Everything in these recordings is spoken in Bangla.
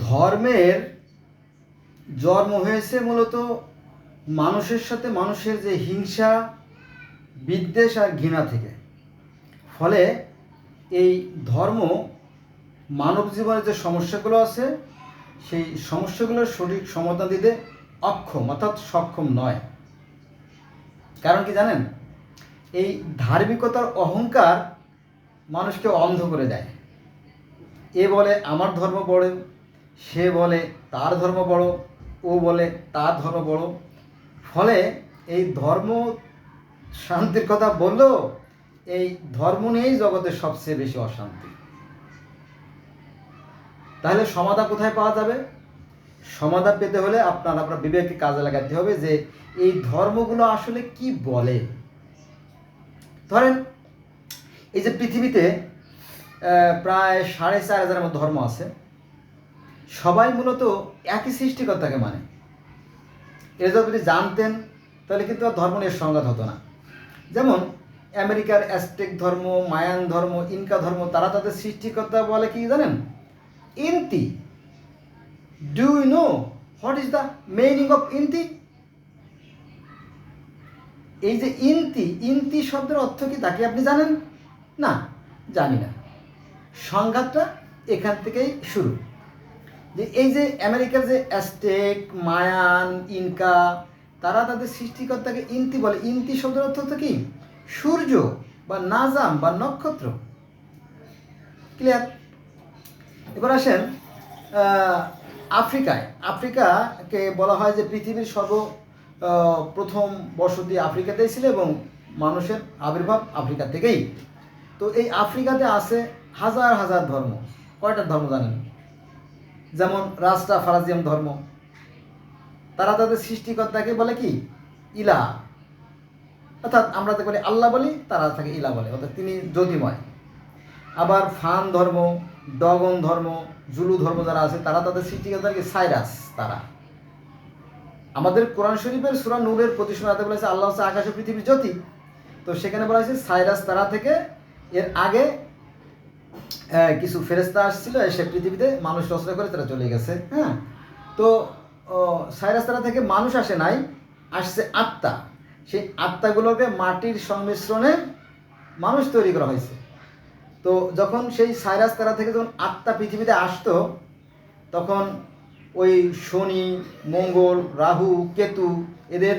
ধর্মের জন্ম হয়েছে মূলত মানুষের সাথে মানুষের যে হিংসা, বিদ্বেষ আর ঘৃণা থেকে। ফলে এই ধর্ম মানব জীবনের যে সমস্যাগুলো আছে সেই সমস্যাগুলোর সঠিক সমাধান দিতে অক্ষম অর্থাৎ সক্ষম নয়। কারণ কি জানেন? এই ধার্মিকতার অহংকার মানুষকে অন্ধ করে দেয়। এ বলে আমার ধর্ম বড়, সে বলে তার ধর্ম বড়, ও বলে তার ধর্ম বড়। ফলে এই ধর্ম শান্তির কথা বললেও এই ধর্ম নিয়েই জগতের সবচেয়ে বেশি অশান্তি। তাহলে সমাধান কোথায় পাওয়া যাবে? সমাধান পেতে হলে আপনার বিবেককে কাজে লাগাতে হবে যে এই ধর্মগুলো আসলে কি বলে। ধরেন এই যে পৃথিবীতে প্রায় 4,500 মতো ধর্ম আছে, সবাই মূলত একই সৃষ্টিকর্তাকে মানে। এরা যদি আপনি জানতেন তাহলে কিন্তু আর ধর্ম নিয়ে সংঘাত হতো না। যেমন আমেরিকার অ্যাজটেক ধর্ম, মায়ান ধর্ম, ইনকা ধর্ম, তারা তাদের সৃষ্টিকর্তা বলে কি জানেন? ইন্তি। Do you know what is the meaning of ইন্তি? এই যে ইন্তি, ইন্তি শব্দের অর্থ কি তা কি আপনি জানেন? না, জানি না। সংঘাতটা এখান থেকেই শুরু। যে এই যে আমেরিকার যে অ্যাজটেক, মায়ান, ইনকা, তারা তাদের সৃষ্টিকর্তাকে ইন্তি বলে। ইন্তি শব্দের অর্থ কি? সূর্য বা নাজাম বা নক্ষত্র। ক্লিয়ার? এবার আসেন আফ্রিকাকে বলা হয় যে পৃথিবীর প্রথম বসতি আফ্রিকাতেই ছিল এবং মানুষের আবির্ভাব আফ্রিকা থেকেই। তো এই আফ্রিকাতে আছে হাজার হাজার ধর্ম। কয়টা ধর্ম জানেন? যেমন রাস্টাফারাজিয়ান ধর্ম, তারা তাদের সৃষ্টিকর্তাকে বলে কি? ইলা। অর্থাৎ আমরা তো বলি আল্লাহ বলি, তারা তাকে ইলা বলে, অর্থাৎ তিনি জ্যোতিময়। আবার ফান ধর্ম, ডগন ধর্ম, জুলু ধর্ম যারা আছে তারা তাদের সৃষ্টিকর্তাকে সাইরাস। তারা আমাদের কোরআন শরীফের সূরা নূরের 25 আয়াতে বলেছে আল্লাহ হচ্ছে আকাশ ও পৃথিবীর জ্যোতি। তো সেখানে বলা হয়েছে সাইরাস তারা থেকে। এর আগে কিছু ফেরেশতা আসছিল, এসে পৃথিবীতে মানুষ রচনা করে তারা চলে গেছে। হ্যাঁ, তো সাইরাস তারা থেকে মানুষ আসে নাই, আসছে আত্মা। সেই আত্মাগুলোকে মাটির সংমিশ্রণে মানুষ তৈরি করা হয়েছে। তো যখন সেই সাইরাস তারা থেকে যখন আত্মা পৃথিবীতে আসতো, তখন ওই শনি, মঙ্গল, রাহু, কেতু এদের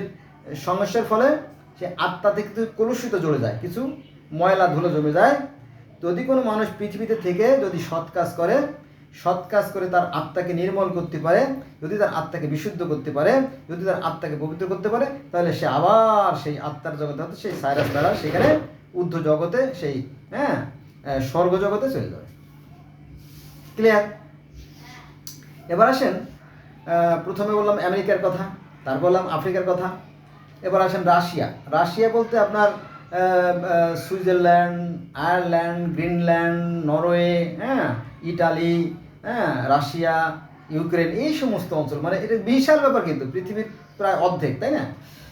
সমস্যার ফলে সে আত্মাতে কিন্তু কলুষিত জ্বলে যায়, কিছু ময়লা ধুলো জমে যায়। যদি কোনো মানুষ পৃথিবীতে থেকে যদি সৎ কাজ করে তার আত্মাকে নির্মল করতে পারে, যদি তার আত্মাকে বিশুদ্ধ করতে পারে, যদি তার আত্মাকে পবিত্র করতে পারে, তাহলে সে আবার সেই আত্মার জগতে অর্থাৎ সেই সাইরাস দ্বারা সেখানে ঊর্ধ্ব জগতে, সেই স্বর্গ জগতে চলে যাবে। ক্লিয়ার? এবার আসেন, প্রথমে বললাম আমেরিকার কথা, তারপর বললাম আফ্রিকার কথা। এবার আসেন রাশিয়া বলতে আপনার Switzerland, Ireland, Greenland, Norway, Italy, Russia, Ukraine, এই সমস্ত অঞ্চল, মানে এটা বিশাল ব্যাপার, কিন্তু পৃথিবীর প্রায় অর্ধেক, তাই না?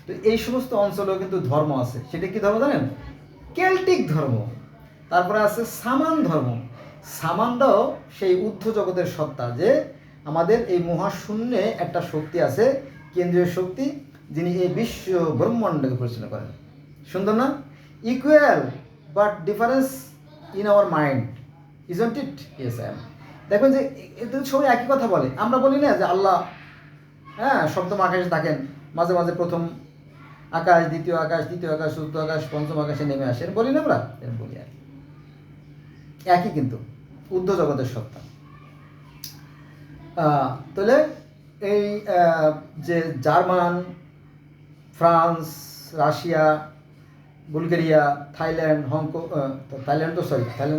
তো এই সমস্ত অঞ্চলেও কিন্তু ধর্ম আছে। সেটা কি ধর্ম জানেন? কেল্টিক ধর্ম। তারপরে আছে সামান ধর্ম। সামানটাও সেই ঊর্ধ্ব জগতের সত্তা, যে আমাদের এই মহাশূন্যে একটা শক্তি আছে, কেন্দ্রীয় শক্তি, যিনি এই বিশ্ব ব্রহ্মাণ্ডকে পরিচালনা করেন। সুন্দর না? Equal but difference in our mind, isn't it? Yes I am. দেখবেন যে এতে সবাই একই কথা বলে। আমরা বলি না যে আল্লাহ সপ্তম আকাশে থাকেন, মাঝে মাঝে প্রথম আকাশ, দ্বিতীয় আকাশ, তৃতীয় আকাশ, চতুর্থ আকাশ, পঞ্চম আকাশে নেমে আসেন, বলি না আমরা? বলি আর একই, কিন্তু ঊর্ধ্ব জগতের সত্তা। তাহলে এই যে German, France, Russia, Bulgaria, Thailand, Hong Kong, Thailand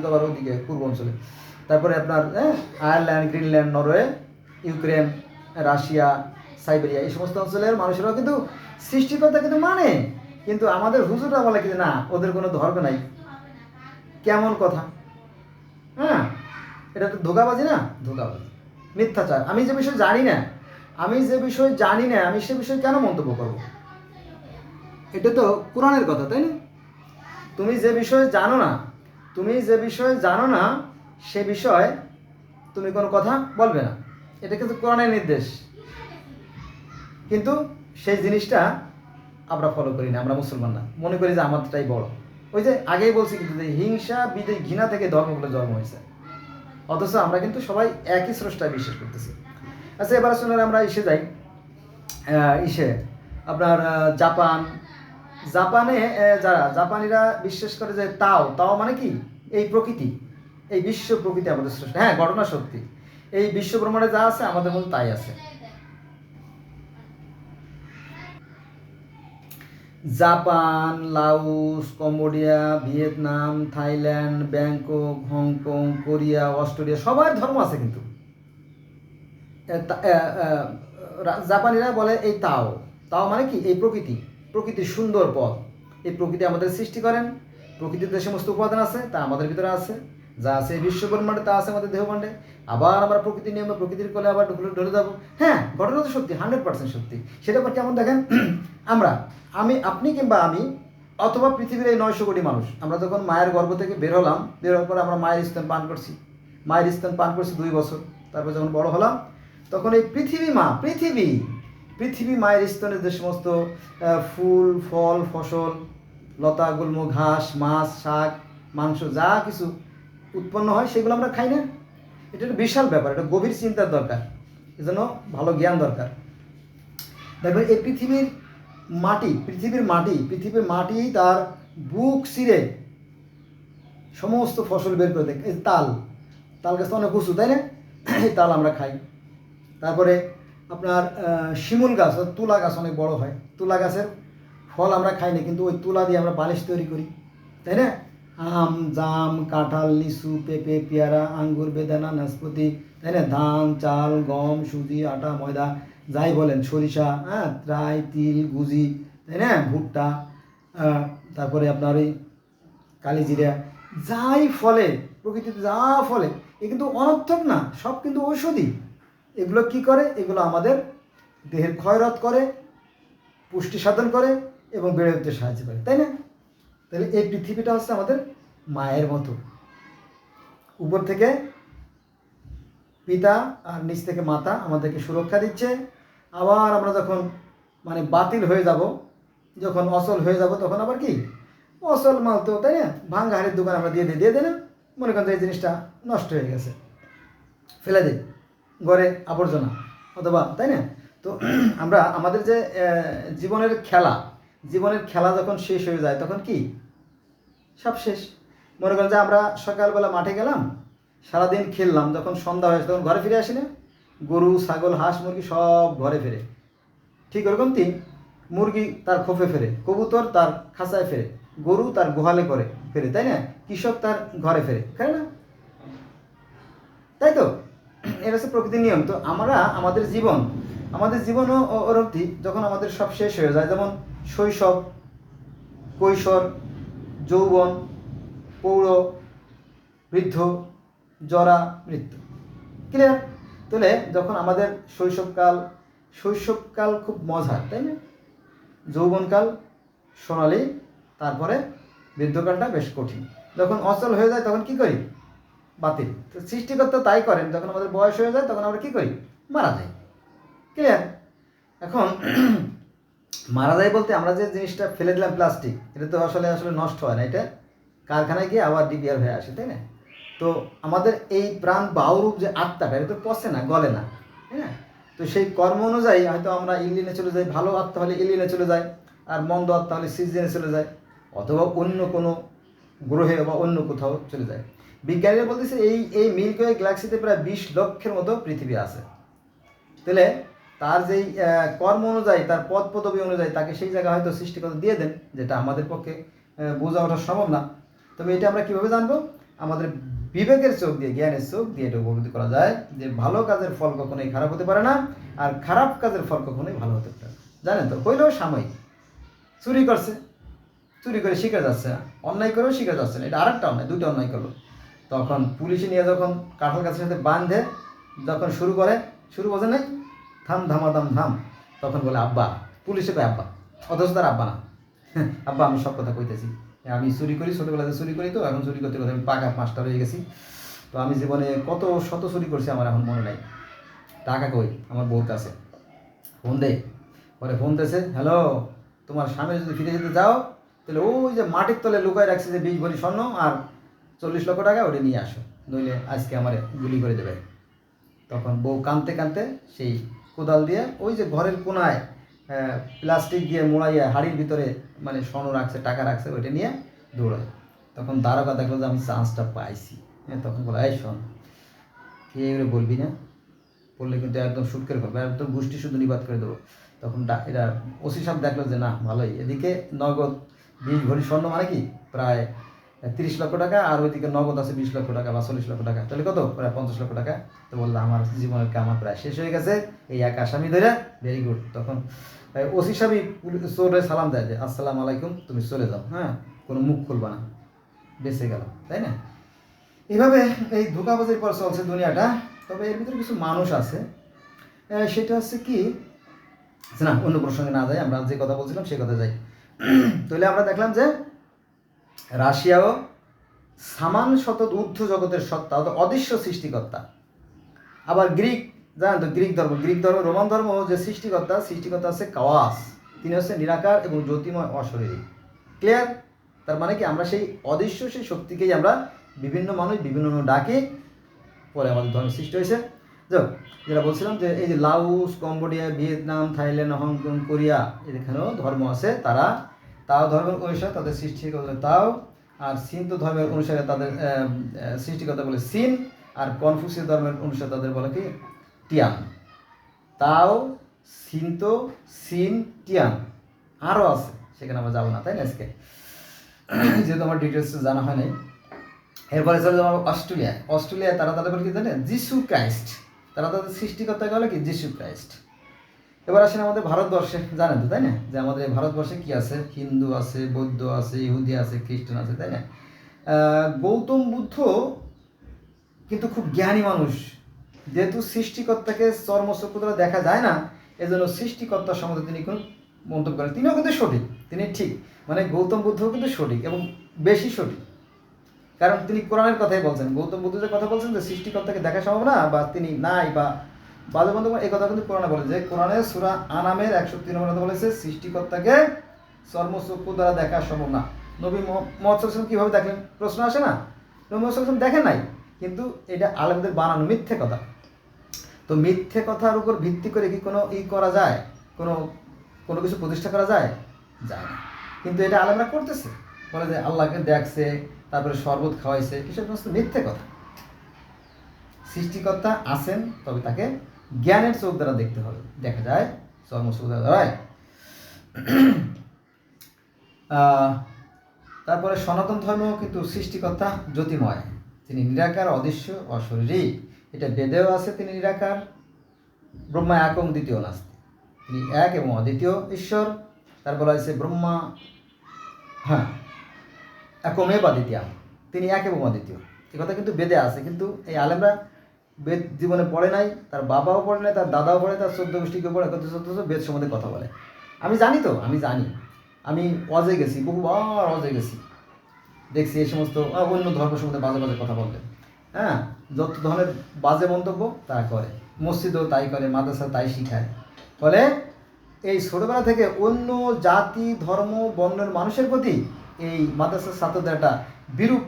তো আবার ওদিকে পূর্ব অঞ্চলে, তারপরে আপনার Ireland, Greenland, Norway, Ukraine, Russia, Siberia, এই সমস্ত অঞ্চলের মানুষেরাও কিন্তু সৃষ্টিকর্তা কিন্তু মানে, কিন্তু আমাদের হুজুররা বলে কিন্তু না, ওদের কোনো ধর্ম নাই। কেমন কথা? এটা তো ধোঁকাবাজি না? ধোঁকাবাজি, মিথ্যাচার। আমি যে বিষয় জানি না, আমি সে বিষয়ে কেন মন্তব্য করব? এটা তো কোরআনের কথা, তাই না? তুমি যে বিষয়ে জানো না সে বিষয়ে তুমি কোনো কথা বলবে না। এটা কিন্তু কোরআনের নির্দেশ, কিন্তু সেই জিনিসটা আমরা ফলো করি না, আমরা মুসলমান না, মনে করি যে আমারটাই বড়। ওই যে আগেই বলছি কিন্তু যে হিংসা বিদ্বেষ ঘৃণা থেকে ধর্মগুলো জন্ম হয়েছে, অথচ আমরা কিন্তু সবাই একই স্রষ্টায় বিশ্বাস করতেছি। আচ্ছা, এবার আসলে আমরা যাই আপনার জাপানে যারা জাপানিরা বিশ্বাস করে যে তাও মানে কি, এই প্রকৃতি, এই বিশ্ব প্রকৃতি আমাদের স্রষ্টা। হ্যাঁ, ঘটনা সত্যি, এই বিশ্ব ব্রহ্মাণ্ডে যা আছে আমাদের মধ্যে তাই আছে। Japan, Laos, Cambodia, Vietnam, Thailand, Bangkok, Hong Kong, Korea, Australia সবার ধর্ম আছে কিন্তু জাপানিরা বলে এই তাও মানে কি, এই প্রকৃতির সুন্দর পথ। এই প্রকৃতি আমাদের সৃষ্টি করেন, প্রকৃতিতে যে সমস্ত উপাদান আছে তা আমাদের ভিতরে আছে, যা আছে বিশ্ব ব্রহ্মাণ্ডে তা আছে আমাদের দেহমাণ্ডে। আবার আমরা প্রকৃতির নিয়মে প্রকৃতির কোলে আবার ঢলে যাবো। হ্যাঁ, ঘটনা তো সত্যি, 100% সত্যি। সেটা পর কেমন দেখেন, আপনি কিংবা আমি অথবা পৃথিবীর এই 900 কোটি মানুষ, আমরা যখন মায়ের গর্ভ থেকে বের হওয়ার পর আমরা মায়ের স্তন পান করছি 2 বছর। তারপর যখন বড় হলাম তখন এই পৃথিবী মায়ের স্তনের যে সমস্ত ফুল, ফল, ফসল, লতা, গুল্ম, ঘাস, মাছ, শাক, মাংস যা কিছু উৎপন্ন হয় সেগুলো আমরা খাই না। এটা একটা বিশাল ব্যাপার, এটা গভীর চিন্তার দরকার, এজন্য ভালো জ্ঞান দরকার। দেখবেন এই পৃথিবীর মাটি তার বুক চিরে সমস্ত ফসল বের করে দেয়। এই তাল গাছ তো অনেক উঁচু, তাই না? এই তাল আমরা খাই। তারপরে আপনার শিমুল গাছ, তুলা গাছ অনেক বড় হয়, তুলা গাছের ফল আমরা খাই না, কিন্তু ওই তুলা দিয়ে আমরা বালিশ তৈরি করি, তাই না? আম, জাম, কাঁঠাল, লিচু, পেঁপে, পেয়ারা, আঙ্গুর, বেদানা, নাশপাতি, তাই না? ধান, চাল, গম, সুজি, আটা, ময়দা, যাই বলেন, সরিষা, হ্যাঁ, ত্রাই, তিল, গুজি, তাই না? ভুট্টা, তারপরে আপনার ওই কালিজিরা, যাই ফলে প্রকৃতিতে যা ফলে এ কিন্তু অনর্থক না, সব কিন্তু ঔষধি। এগুলো কি করে? এগুলো আমাদের দেহের ক্ষয়রোধ করে, পুষ্টি সাধন করে এবং বেড়ে উঠতে সাহায্য করে, তাই না? তাহলে এই পৃথিবীটা হচ্ছে আমাদের মায়ের মতো, উপর থেকে পিতা আর নিচ থেকে মাতা আমাদেরকে সুরক্ষা দিচ্ছে। আবার আমরা যখন বাতিল হয়ে যাব, যখন অচল হয়ে যাব, তখন আবার কি অচল মাল তো, তাই না? ভাঙ্গা হাড়ির দোকান আমরা দিয়ে দিই না, মনে করেন এই জিনিসটা নষ্ট হয়ে গেছে, ফেলে দিই ঘরে আবর্জনা অথবা, তাই না? তো আমরা আমাদের যে জীবনের খেলা যখন শেষ হয়ে যায় তখন কি সব শেষ। মনে করেন যে আমরা সকালবেলা মাঠে গেলাম, সারাদিন খেললাম, যখন সন্ধ্যা হয়েছে তখন ঘরে ফিরে আসি না? গরু, ছাগল, হাঁস, মুরগি সব ঘরে ফেরে। ঠিক ওরকম মুরগি তার খোপে ফেরে, কবুতর তার খাঁচায় ফেরে, গরু তার গোহালে ফেরে, তাই না? কৃষক তার ঘরে ফেরে, তাই না? তাই তো, এটা হচ্ছে প্রকৃতির নিয়ম। তো আমরা আমাদের জীবনও অবধি যখন আমাদের সব শেষ হয়ে যায়, যেমন শৈশব, কৈশোর, যৌবন, পৌর, বৃদ্ধ, জরা, মৃত্যু, ক্লিয়ার? তাহলে যখন আমাদের শৈশবকাল খুব মজার, তাই না? যৌবনকাল সোনালি, তারপরে বৃদ্ধকালটা বেশ কঠিন। যখন অচল হয়ে যায় তখন কি করি? বাতিল। তো সৃষ্টিকর্তা তাই করেন, যখন আমাদের বয়স হয়ে যায় তখন আমরা কি করি? মারা যাই, ক্লিয়ার? এখন মারা যায় বলতে আমরা যে জিনিসটা ফেলে দিলাম, প্লাস্টিক, এটা তো আসলে নষ্ট হয় না, এটা কারখানায় গিয়ে আবার রিপেয়ার হয়ে আসে, তাই না? তো আমাদের এই প্রাণ বাহুরূপ যে আত্মাটা, এটা তো পচে না, গলে না, তাই না? তো সেই কর্ম অনুযায়ী হয়তো আমরা ইলিনে চলে যাই, ভালো আত্মা হলে ইলিনে চলে যায়, আর মন্দ আত্মা হলে সিজনে চলে যায়, অথবা অন্য কোনো গ্রহে বা অন্য কোথাও চলে যায়। বিজ্ঞানীরা বলতেছে এই মিল্কি ওয়ে গ্যালাক্সিতে প্রায় 20 লক্ষের মতো পৃথিবী আছে। তাহলে তার যেই কর্ম অনুযায়ী, তার পদ পদবী অনুযায়ী তাকে সেই জায়গা হয়তো সৃষ্টিকর্তা দিয়ে দেন, যেটা আমাদের পক্ষে বোঝা ওঠা সম্ভব না। তবে এটা আমরা কীভাবে জানবো? আমাদের বিবেকের চোখ দিয়ে, জ্ঞানের চোখ দিয়ে এটা উপলব্ধি করা যায় যে ভালো কাজের ফল কখনোই খারাপ হতে পারে না, আর খারাপ কাজের ফল কখনোই ভালো হতে পারে না। জানেন তো, হইলেও সাময়িক। চুরি করে শিখে যাচ্ছে না, অন্যায় করেও শিখে যাচ্ছে না, এটা আরেকটা অন্যায়, 2টা অন্যায় করলো। তখন পুলিশে নিয়ে যখন কাঁঠাল গাছের সাথে বাঁধে যখন শুরু বোঝে নাই, থাম ধামাধাম ধাম, তখন বলে আব্বা, পুলিশে কয় আব্বা, অথচ তার আব্বা না। আব্বা আমি সব কথা কইতেছি, আমি চুরি করি, ছোটোবেলাতে চুরি করি, তো এখন চুরি করতে আমি পাকা মাস্টার হয়ে গেছি, তো আমি জীবনে কত শত চুরি করছি আমার এখন মনে নাই। টাকা কই, আমার বউর কাছে, ফোন দে। পরে ফোন দিয়েছে, হ্যালো, তোমার স্বামী যদি ফিরে যেতে চাও তাহলে ওই যে মাটির তলে লুকায় রাখছে যে 20 ভরি স্বর্ণ আর 40 লক্ষ টাকা, ওটা নিয়ে আসো, নইলে আজকে আমার গুলি করে দেবে। তখন বউ কাঁদতে কাঁদতে সেই কোদাল দিয়ে ওই যে ঘরের কোনায় প্লাস্টিক দিয়ে মোড়াইয়া হাড়ির ভিতরে মানে স্বর্ণ রাখছে, টাকা রাখছে, ওইটা নিয়ে দৌড়ায়। তখন দারোগা দেখলো যে আমি চান্সটা পাইছি। হ্যাঁ, তখন বলে, এই শোন, কে এগুলো বলবি না, বললে কিন্তু একদম শুট করে ফেলবে, একদম গোষ্ঠী শুধু নিবাদ করে দেবো। তখন এরা ওসি সাহেব দেখলো যে না, ভালোই, এদিকে নগদ 20 ভরি স্বর্ণ মানে কি প্রায় 30 লক্ষ টাকা, আর ওইদিকে নগদ আছে 20 লক্ষ টাকা বা 40 লক্ষ টাকা, তাহলে কত, প্রায় 50 লক্ষ টাকা। তো বললো আমার জীবনের কামা প্রায় শেষ হয়ে গেছে, এই এক আসামি ধরে, ভেরি গুড। তখন ওসি সাহেবই চোরে সালাম দেয় যে আসসালামু আলাইকুম, তুমি চলে যাও, হ্যাঁ, কোনো মুখ খুলবা না, বেঁচে গেল, তাই না? এভাবে এই ধোঁকাবাজির পর চলছে দুনিয়াটা। তবে এর ভিতরে কিছু মানুষ আছে, সেটা হচ্ছে কি, না অন্য প্রসঙ্গে না যাই, আমরা যে কথা বলছিলাম সে কথা যাই। তাহলে আমরা দেখলাম যে রাশিয়াও সামান শতদ ঊর্ধ্ব জগতের সত্তা, অদৃশ্য সৃষ্টিকর্তা। আবার গ্রিক, জানেন তো, গ্রিক ধর্ম, রোমান ধর্ম, যে সৃষ্টিকর্তা হচ্ছে কাওয়াস, তিনি হচ্ছে নিরাকার এবং জ্যোতিময় অশরীরী। ক্লিয়ার? তার মানে কি, আমরা সেই অদৃশ্য সেই শক্তিকেই আমরা বিভিন্ন মানুষ বিভিন্ন ডাকি, পরে আমাদের ধর্ম সৃষ্টি হয়েছে। যেটা বলছিলাম যে এই যে Laos, Cambodia, Vietnam, Thailand, Hong Kong, Korea, এখানেও ধর্ম আছে, তারা তাও ধর্মের অনুসারে তাদের সৃষ্টিকর্তা তাও, আর সিন্ত ধর্মের অনুসারে তাদের সৃষ্টিকর্তা বলে সিন, আর কনফুসিয় ধর্মের অনুসারে তাদের বলে কি টিয়ান। তাও, সিন্ত, সিন, টিয়ান, আরও আছে, সেখানে আমরা যাবো না, তাই না আজকে, যেহেতু আমার ডিটেলস জানা হয় নাই। এরপরে চলে যাবো অস্ট্রেলিয়ায় তারা তাদের বলে কি জানে, যিশু ক্রাইস্ট, তারা তাদের সৃষ্টিকর্তাকে বলে কি যিশু ক্রাইস্ট। এবার আসেন আমাদের ভারতবর্ষে, জানেন তো তাই না, যে আমাদের ভারতবর্ষে কি আছে, হিন্দু আছে, বৌদ্ধ আছে, ইহুদি আছে, খ্রিস্টান আছে, তাই না? গৌতম বুদ্ধ কিন্তু খুব জ্ঞানী মানুষ, যেহেতু সৃষ্টিকর্তাকে চর্মচক্ষু দ্বারা দেখা যায় না, এজন্য সৃষ্টিকর্তার সম্বন্ধে তিনি কোন মন্তব্য করেন, তিনিও কিন্তু সঠিক, তিনি ঠিক, মানে গৌতম বুদ্ধও কিন্তু সঠিক এবং বেশি সঠিক, কারণ তিনি কোরআনের কথাই বলছেন। গৌতম বুদ্ধ যে কথা বলছেন যে সৃষ্টিকর্তাকে দেখা সম্ভব না বা তিনি নাই বা বাজে বন্ধ, এই কথা কিন্তু কোরআনে বলে, যে কোরআনে সূরা আনামের 103 নম্বর বলেছে সৃষ্টিকর্তাকে চর্মচক্ষু দ্বারা দেখা সম্ভব না। নবী মুহাম্মদ সাল্লাল্লাহু আলাইহি ওয়াসাল্লাম কিভাবে দেখলেন, প্রশ্ন আসে না? নবী মুহাম্মদ সাল্লাল্লাহু আলাইহি ওয়াসাল্লাম দেখেন নাই, কিন্তু এটা আলেমদের বানানো মিথ্যে কথা। তো মিথ্যে কথার উপর ভিত্তি করে কি কোনো করা যায়, কোনো কিছু প্রতিষ্ঠা করা যায়? যায় না। কিন্তু এটা আলেমরা করতেছে, বলে যে আল্লাহকে দেখছে, তারপরে শরবত খাওয়াইছে, এসব সমস্ত মিথ্যে কথা। সৃষ্টিকর্তা আছেন, তবে তাকে জ্ঞানের চোখ দ্বারা দেখতে হবে, দেখা যায় চর্মচোখ দ্বারা। তারপরে সনাতন ধর্ম কিন্তু সৃষ্টিকর্তা জ্যোতিময়, তিনি নিরাকার, অদৃশ্য, অশরীরী, এটা বেদেও আছে, তিনি নিরাকার, ব্রহ্মা একং দ্বিতীয় নাস্তি, তিনি এক এবং অদ্বিতীয় ঈশ্বর। তারপর আছে ব্রহ্মা, হ্যাঁ, একমে বা দ্বিতীয়, তিনি এক এবং অদ্বিতীয়, এ কথা কিন্তু বেদে আছে, কিন্তু এই আলেমরা বেদ জীবনে পড়ে নাই, তার বাবাও পড়ে নাই, তার দাদাও পড়ে, তার 14 গোষ্ঠীকেও পড়ে, কত বেদ সম্বন্ধে কথা বলে। আমি জানি, আমি অজে গেছি, বহুবার অজে গেছি, দেখছি এই সমস্ত অন্য ধর্ম সম্বন্ধে বাজে বাজে কথা বলতে, হ্যাঁ, যত ধরনের বাজে মন্তব্য তারা করে, মসজিদও তাই করে, মাদ্রাসা তাই শিখায়। ফলে এই ছোটবেলা থেকে অন্য জাতি, ধর্ম, বর্ণের মানুষের প্রতি এই মাদ্রাসার ছাত্রদের একটা বিরূপ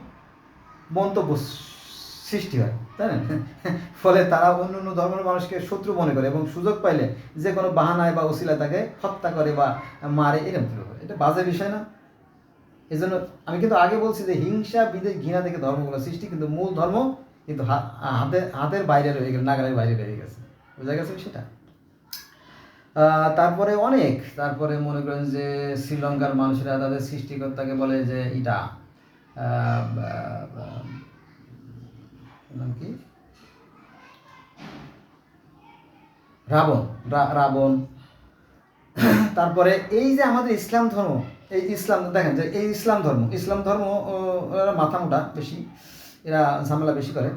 মন্তব্য সৃষ্টি হয়, তাই না? ফলে তারা অন্য ধর্মের মানুষকে শত্রু মনে করে এবং সুযোগ পাইলে যে কোনো বাহানায় বা ওসিলায় তাকে হত্যা করে বা মারে, এরকম করে। এটা বাজে বিষয় না? এজন্য আমি কিন্তু আগে বলছি যে হিংসা, বিদ্বেষ, ঘৃণা থেকে ধর্মগুলো সৃষ্টি, কিন্তু মূল ধর্ম কিন্তু হাতের বাইরে রয়ে গেছে, নাগালের বাইরে রয়ে গেছে, বোঝা গেছে সেটা। তারপরে মনে করেন যে শ্রীলঙ্কার মানুষেরা তাদের সৃষ্টিকর্তাকে বলে যে এটা কি রাবণ। তারপরে এই যে আমাদের ইসলাম ধর্ম, এই ইসলাম দেখেন যে এই ইসলাম ধর্ম মাথা মোটা বেশি, এরা ঝামেলা বেশি করে।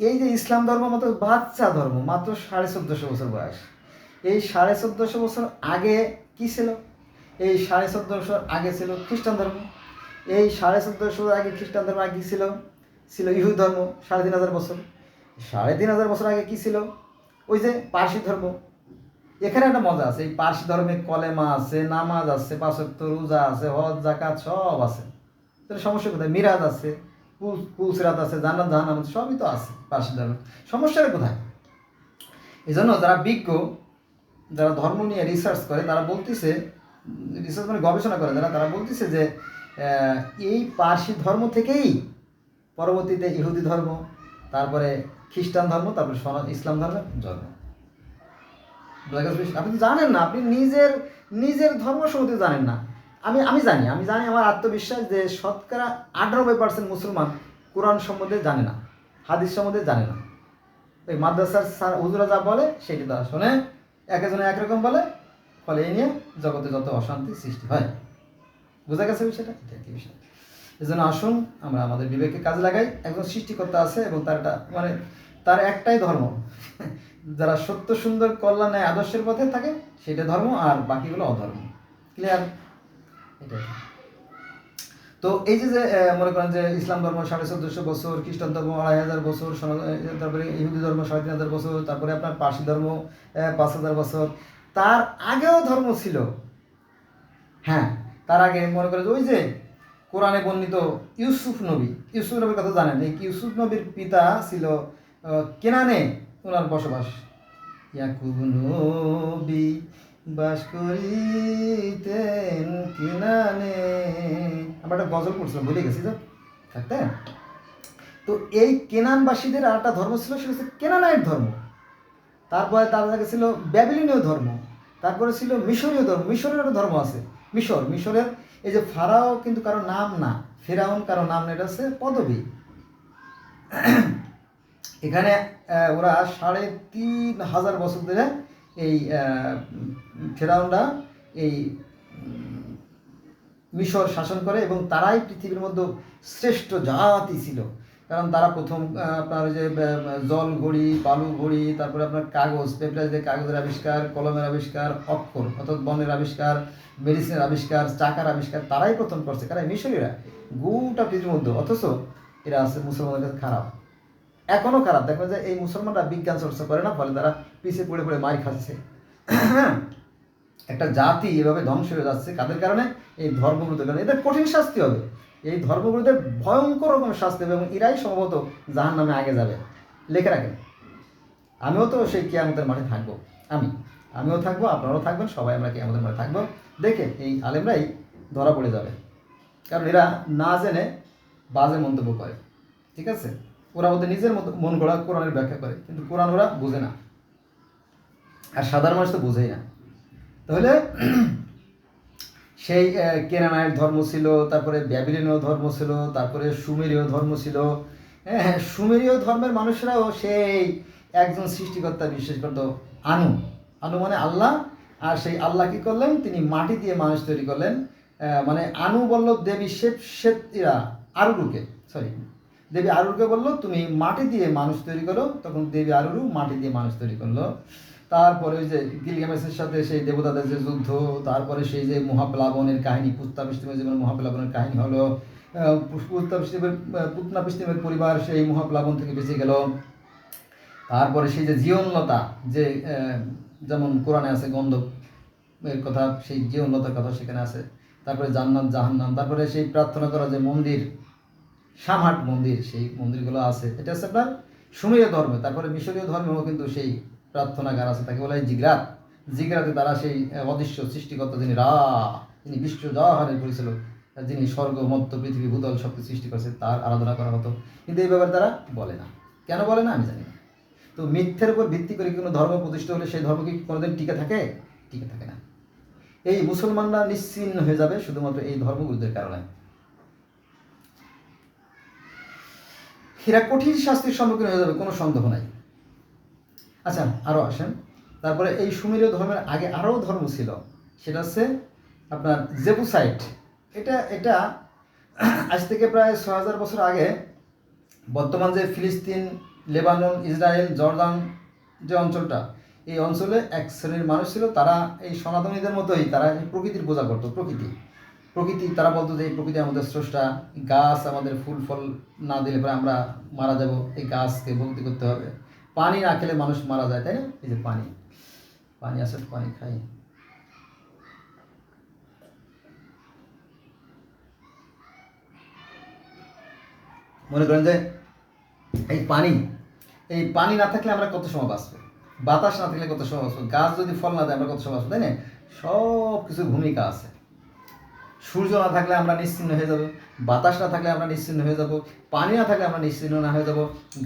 এই যে ইসলাম ধর্ম মাত্র বাচ্চা ধর্ম, মাত্র 1450 বছর বয়স। এই 1450 বছর আগে কি ছিল? এই 1450 বছর আগে ছিল খ্রিস্টান ধর্ম। এই 1450 বছর আগে খ্রিস্টান ধর্ম আগে ছিল ইহুদি ধর্ম 3500 বছর। 3500 বছর আগে কি ছিল? ওই যে পার্সি ধর্ম, এখানে একটা মজা আছে, এই পার্সি ধর্মে কলেমা আছে, নামাজ আছে, 5 ওয়াক্ত রোজা আছে, হজ জাকাত সব আছে। তাহলে সমস্যা কোথায়? মিরাজ আছে, পুলসিরাত আছে, জান্নাত জাহান্নাম আছে, সবই তো আছে পার্সি ধর্মে। সমস্যাটা কোথায়? এই জন্য যারা বিজ্ঞ, যারা ধর্ম নিয়ে রিসার্চ করে, তারা বলতেছে, রিসার্চ মানে গবেষণা করে যারা, তারা বলতেছে যে এই পার্সি ধর্ম থেকেই পরবর্তীতে ইহুদি ধর্ম, তারপরে খ্রিস্টান ধর্ম, তারপরে ইসলাম ধর্মের জন্ম। আপনি তো জানেন না, আপনি নিজের ধর্ম সম্বন্ধে জানেন না। আমি জানি আমার আত্মবিশ্বাস যে শতকরা 98% মুসলমান কোরআন সম্বন্ধে জানে না, হাদিস সম্বন্ধে জানে না। ওই মাদ্রাসার স্যার হুজুরা যা বলে সেটি তারা শোনে, একজনে একরকম বলে, ফলে এই নিয়ে জগতে যত অশান্তি সৃষ্টি হয়। বোঝা গেছে বিষয়টা? এটা কি বিষয়? এই জন্য আসুন আমরা আমাদের বিবেককে কাজে লাগাই। একজন সৃষ্টিকর্তা আছে এবং তার একটাই ধর্ম। যারা সত্য সুন্দর কল্যাণ আদর্শের পথে থাকে সেটা ধর্ম, আর বাকিগুলো অধর্ম। ক্লিয়ার? এটাই। তো এই যে মনে করেন যে ইসলাম ধর্ম 1450 বছর, খ্রিস্টান ধর্ম 2500 বছর, তারপরে ইহুদি ধর্ম 3500 বছর, তারপরে আপনার পার্সি ধর্ম 5000 বছর, তার আগেও ধর্ম ছিল। হ্যাঁ, তার আগে মনে করেন ওই যে কোরআনে বর্ণিত ইউসুফ নবীর কথা জানেন। এই ইউসুফ নবীর পিতা ছিল কেনানে, ওনার বসবাস। ইয়াকুব নবী বাস করিতেন কেনানে। আমরা একটা গজল পড়ছিলাম, ভুলে গেছি তো থাকতে। তো এই কেনানবাসীদের আর একটা ধর্ম ছিল, সেটা হচ্ছে কেনানাইট ধর্ম। তারপরে তার আগে ছিল ব্যাবিলনীয় ধর্ম, তারপরে ছিল মিশরীয় ধর্ম। মিশরের একটা ধর্ম আছে, মিশরের এই যে ফারাও কিন্তু কারো নাম না, ফেরাউন কারো নাম না, এটা হচ্ছে পদবী। এখানে ওরা 3500 বছর ধরে এই ফেরাউনরা এই মিশর শাসন করে, এবং তারাই পৃথিবীর মধ্যে শ্রেষ্ঠ জাতি ছিল। কারণ তারা প্রথম আপনার যে জল ঘড়ি, বালু ঘড়ি, তারপরে আপনার কাগজ, পেপার দিয়ে কাগজের আবিষ্কার, কলমের আবিষ্কার, অক্ষর অর্থাৎ বনের আবিষ্কার, মেডিসিনের আবিষ্কার, চাকার আবিষ্কার তারাই প্রথম করছে। কারণ মিশরীরা গোটা পৃথিবীর মধ্যে, অথচ এরা আছে মুসলমানদের কাছে খারাপ, এখনও খারাপ। দেখবেন যে এই মুসলমানরা বিজ্ঞান চর্চা করে না, ফলে তারা পিছিয়ে পড়ে মার খাচ্ছে। একটা জাতি এভাবে ধ্বংস হয়ে যাচ্ছে কাদের কারণে? এই ধর্মগুলোদের কারণে। এদের কঠিন শাস্তি হবে, এই ধর্মগুলোদের ভয়ঙ্কর রকমের শাস্তি হবে, এবং এরাই সম্ভবত জাহান্নামে আগে যাবে। লেখে রাখেন, আমিও তো সেই কিয়ামতের মাঠে থাকবো। আমিও থাকবো, আপনারাও থাকবেন, সবাই আমরা কিয়ামতের মাঠে থাকবো। দেখে এই আলেমরাই ধরা পড়ে যাবে, কারণ এরা না জেনে বাজে মন্তব্য করে। ঠিক আছে? ওরা ওদের নিজের মতো মন গড়া কোরআনের ব্যাখ্যা করে, কিন্তু কোরআন ওরা বোঝে না, আর সাধারণ মানুষ তো বোঝেই না। তাহলে সেই কেনানাইট ধর্ম ছিল, তারপরে ব্যাবিলনীয় ধর্ম ছিল, তারপরে সুমেরীয় ধর্ম ছিল। হ্যাঁ, সুমেরীয় ধর্মের মানুষরাও সেই একজন সৃষ্টিকর্তা বিশ্বাস করত, আনু মানে আল্লাহ। আর সেই আল্লাহ কী করলেন? তিনি মাটি দিয়ে মানুষ তৈরি করলেন। মানে আনু বলল দেবী দেবী আরুরুকে বলল তুমি মাটি দিয়ে মানুষ তৈরি করো, তখন দেবী আরুরু মাটি দিয়ে মানুষ তৈরি করলো। তারপরে ওই যে গিলগামেশের সাথে সেই দেবতাদের যে যুদ্ধ, তারপরে সেই যে মহাপ্লাবনের কাহিনী, পুত্নাপিষ্টিমের জীবনে মহাপ্লাবনের কাহিনী হলো। পুত্নাপিষ্টিমের পরিবার সেই মহাপ্লাবন থেকে বেঁচে গেল। তারপরে সেই যে জীবনলতা, যে যেমন কোরআনে আছে গন্ধবের কথা, সেই জীবনলতার কথা সেখানে আছে। তারপরে জান্নাত জাহান্নাম, তারপরে সেই প্রার্থনা করা যে মন্দির, সামহাট মন্দির, সেই মন্দিরগুলো আছে। এটা হচ্ছে আপনার সুমেরীয় ধর্ম। তারপরে মিশরীয় ধর্মেও কিন্তু সেই প্রার্থনাগার আছে, তাকে বলা হয় জিগরাতে তারা সেই অদৃশ্য সৃষ্টিকর্তা যিনি বিশ্ব জাহানের পরিচালক, যিনি স্বর্গ মধ্য পৃথিবী ভূতল সব সৃষ্টি করেছে, তার আরাধনা করা হতো। কিন্তু এই ব্যাপারে তারা বলে না। কেন বলে না আমি জানি না। তো মিথ্যের উপর ভিত্তি করে কোনো ধর্ম প্রতিষ্ঠা হলে সেই ধর্ম কি কোনোদিন টিকে থাকে? টিকে থাকে না। এই মুসলমানরা নিশ্চিহ্ন হয়ে যাবে শুধুমাত্র এই ধর্মগুলোদের কারণে। এরা কঠিন শাস্তির সম্মুখীন হয়ে যাবে, কোনো সন্দেহ নাই। আচ্ছা, আরও আসেন। তারপরে এই সুমেরীয় ধর্মের আগে আরও ধর্ম ছিল, সেটা হচ্ছে আপনার জেবুসাইট। এটা আজ থেকে প্রায় 6000 বছর আগে বর্তমান যে ফিলিস্তিন, লেবানন, ইসরায়েল, জর্দান যে অঞ্চলটা, এই অঞ্চলে এক শ্রেণীর মানুষ ছিল। তারা এই সনাতনীদের মতোই তারা প্রকৃতির পূজা করতো। প্রকৃতি তারা বলতো যে এই প্রকৃতি আমাদের স্রষ্টা, গাছ আমাদের ফুল ফল না দিলে পরে আমরা মারা যাব, এই গাছকে ভক্তি করতে হবে। পানি না খেলে মানুষ মারা যায়, তাই না? এই যে পানি, পানি আছে, পানি খাই। মনে করেন যে এই পানি না থাকলে আমরা কত সময় বাঁচবো, বাতাস না থাকলে কত সময় বাঁচবো, গাছ যদি ফল না দেয় আমরা কত সময় বাঁচবো, তাই না? সব কিছুর ভূমিকা আছে। সূর্য না থাকলে আমরা নিশ্চিহ্ন হয়ে যাব, বাতাস না থাকলে আমরা নিশ্চিহ্ন হয়ে যাব, পানি না থাকলে আমরা নিশ্চিহ্ন না হয়ে যাব,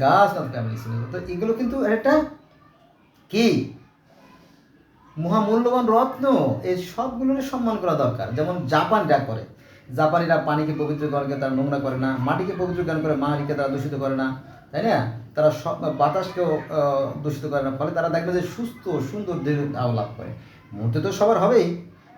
গাছ না থাকলে আমরা নিশ্চিহ্ন হয়ে যাব। তো এগুলো কিন্তু একটা কি মহামূল্যবান রত্ন, এই সবগুলোর সম্মান করা দরকার। যেমন জাপানটা করে, জাপানিরা পানিকে পবিত্র করে, তারা নোংরা করে না, মাটিকে পবিত্র জ্ঞান করে, মাটিকে তারা দূষিত করে না, তাই না? তারা সব বাতাসকেও দূষিত করে না, ফলে তারা দেখবে যে সুস্থ সুন্দর দেহ লাভ করে। মরতে তো সবার হবেই,